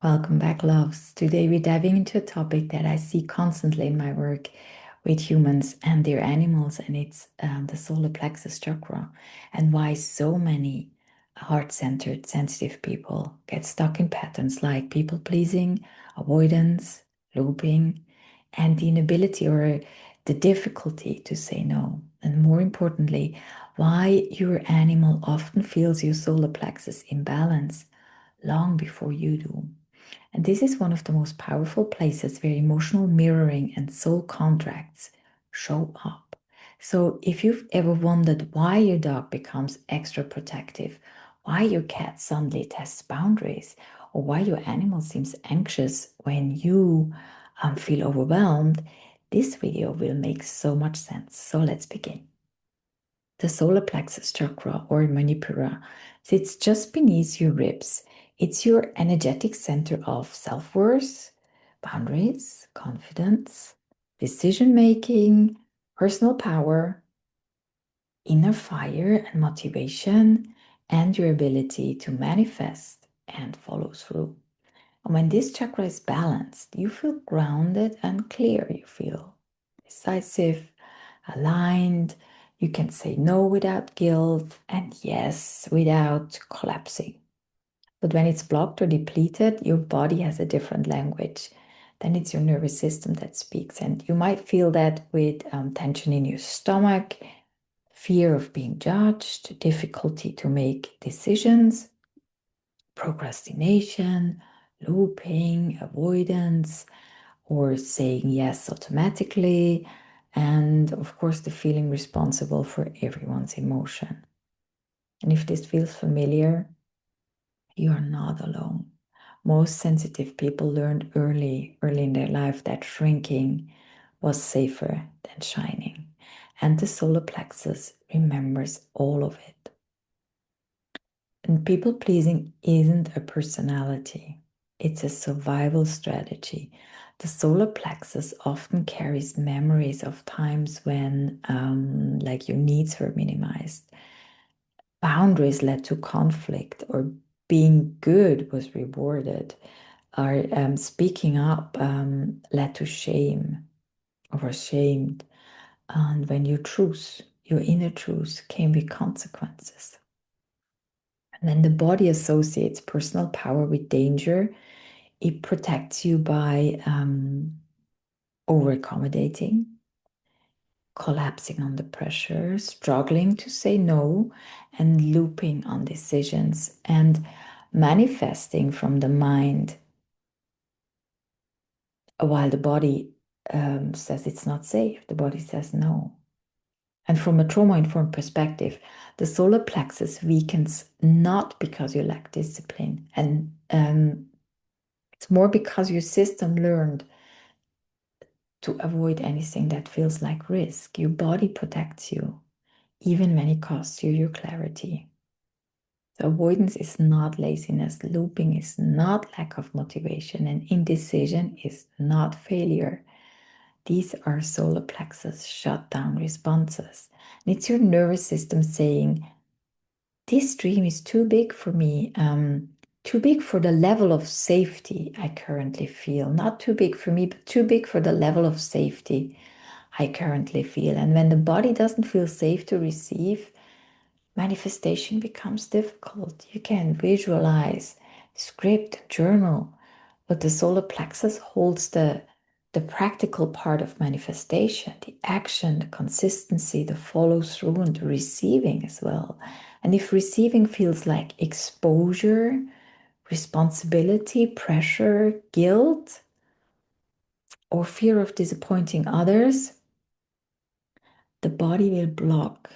Welcome back, loves. Today we're diving into a topic that I see constantly in my work with humans and their animals, and it's the solar plexus chakra, and why so many heart-centered, sensitive people get stuck in patterns like people pleasing, avoidance, looping, and the inability or the difficulty to say no. And more importantly, why your animal often feels your solar plexus imbalance long before you do. And this is one of the most powerful places where emotional mirroring and soul contracts show up. So, if you've ever wondered why your dog becomes extra protective, why your cat suddenly tests boundaries, or why your animal seems anxious when you feel overwhelmed, this video will make so much sense. So, let's begin. The solar plexus chakra or manipura sits just beneath your ribs. It's your energetic center of self worth, boundaries, confidence, decision making, personal power, inner fire and motivation, and your ability to manifest and follow through. And when this chakra is balanced, you feel grounded and clear. You feel decisive, aligned. You can say no without guilt and yes without collapsing. But when it's blocked or depleted, your body has a different language. Then it's your nervous system that speaks. And you might feel that with tension in your stomach, fear of being judged, difficulty to make decisions, procrastination, looping, avoidance, or saying yes automatically, and of course, the feeling responsible for everyone's emotion. And if this feels familiar, you are not alone. Most sensitive people learned early in their life that shrinking was safer than shining. And the solar plexus remembers all of it. And people pleasing isn't a personality, it's a survival strategy. The solar plexus often carries memories of times when, like, your needs were minimized, boundaries led to conflict, or being good was rewarded, or speaking up led to shame or was shamed. And when your inner truth, came with consequences. And then the body associates personal power with danger. It protects you by over accommodating, collapsing under pressure, struggling to say no, and looping on decisions and manifesting from the mind while the body says it's not safe. The body says no. And from a trauma informed perspective, the solar plexus weakens not because you lack discipline, and it's more because your system learned to avoid anything that feels like risk. Your body protects you, even when it costs you your clarity. So avoidance is not laziness, looping is not lack of motivation, and indecision is not failure. These are solar plexus shutdown responses. And it's your nervous system saying, this dream is too big for me, too big for the level of safety I currently feel. Not too big for me, but too big for the level of safety I currently feel. And when the body doesn't feel safe to receive, manifestation becomes difficult. You can visualize, script, journal, but the solar plexus holds the practical part of manifestation, the action, the consistency, the follow through, and the receiving as well. And if receiving feels like exposure, responsibility, pressure, guilt, or fear of disappointing others, the body will block.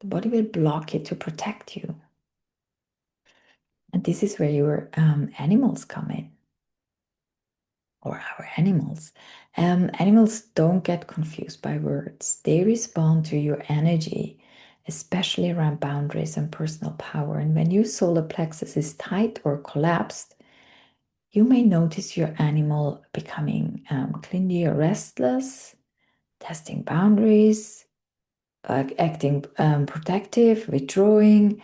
The body will block it to protect you. And this is where your animals come in, or our animals. Animals don't get confused by words. They respond to your energy, especially around boundaries and personal power. And when your solar plexus is tight or collapsed, you may notice your animal becoming clingy or restless, testing boundaries, acting protective, withdrawing,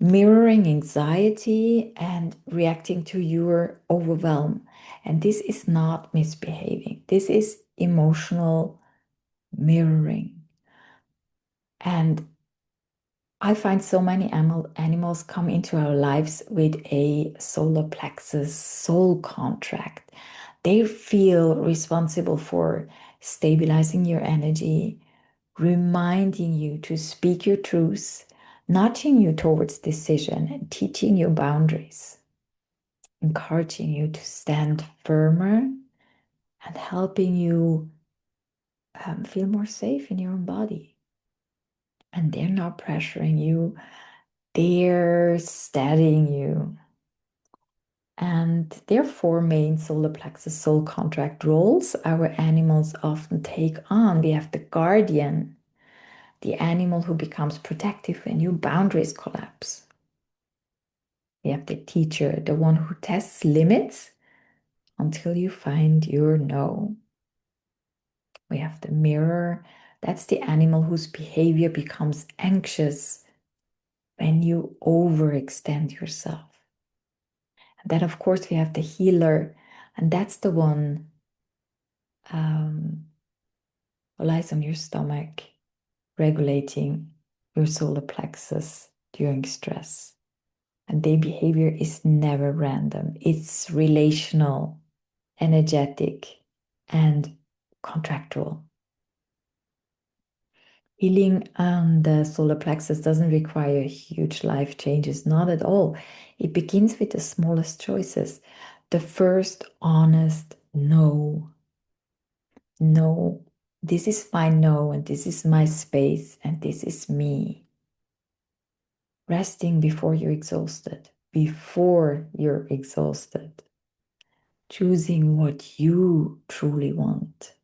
mirroring anxiety and reacting to your overwhelm. And this is not misbehaving. This is emotional mirroring. And I find so many animals come into our lives with a solar plexus soul contract. They feel responsible for stabilizing your energy, reminding you to speak your truth, nudging you towards decision, and teaching you boundaries, encouraging you to stand firmer and helping you feel more safe in your own body. And they're not pressuring you, they're steadying you. And there are four main solar plexus soul contract roles our animals often take on. We have the guardian, the animal who becomes protective when your boundaries collapse. We have the teacher, the one who tests limits until you find your no. We have the mirror, that's the animal whose behavior becomes anxious when you overextend yourself. And then, of course, we have the healer, and that's the one who lies on your stomach, regulating your solar plexus during stress. And their behavior is never random, it's relational, energetic, and contractual. Healing on the solar plexus doesn't require huge life changes, not at all. It begins with the smallest choices. The first honest no. No, this is my no, and this is my space, and this is me. Resting before you're exhausted, before you're exhausted. Choosing what you truly want,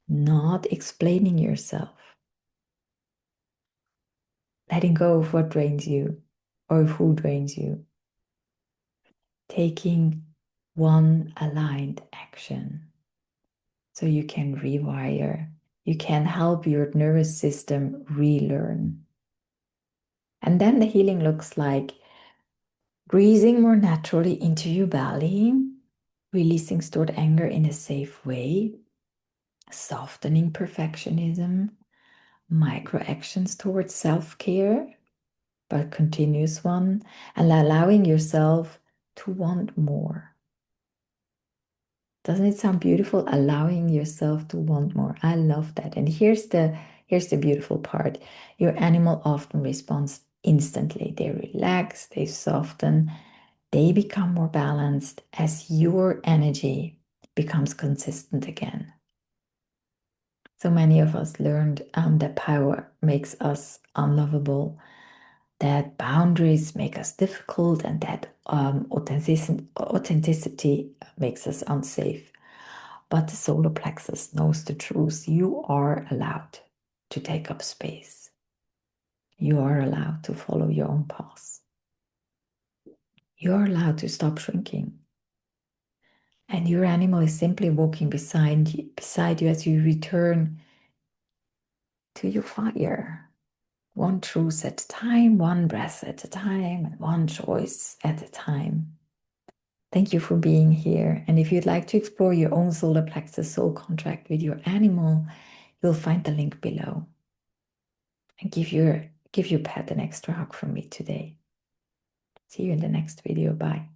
not explaining yourself. Letting go of what drains you or who drains you. Taking one aligned action so you can rewire. You can help your nervous system relearn. And then the healing looks like breathing more naturally into your belly, releasing stored anger in a safe way, softening perfectionism, micro actions towards self-care, but continuous one, and allowing yourself to want more. Doesn't it sound beautiful? Allowing yourself to want more. I love that. And here's the beautiful part. Your animal often responds instantly. They relax, they soften, they become more balanced as your energy becomes consistent again. So many of us learned that power makes us unlovable, that boundaries make us difficult, and that authenticity makes us unsafe. But the solar plexus knows the truth. You are allowed to take up space. You are allowed to follow your own path. You are allowed to stop shrinking. And your animal is simply walking beside you as you return to your fire. One truth at a time, one breath at a time, and one choice at a time. Thank you for being here. And if you'd like to explore your own solar plexus soul contract with your animal, you'll find the link below. And give your pet an extra hug from me today. See you in the next video. Bye.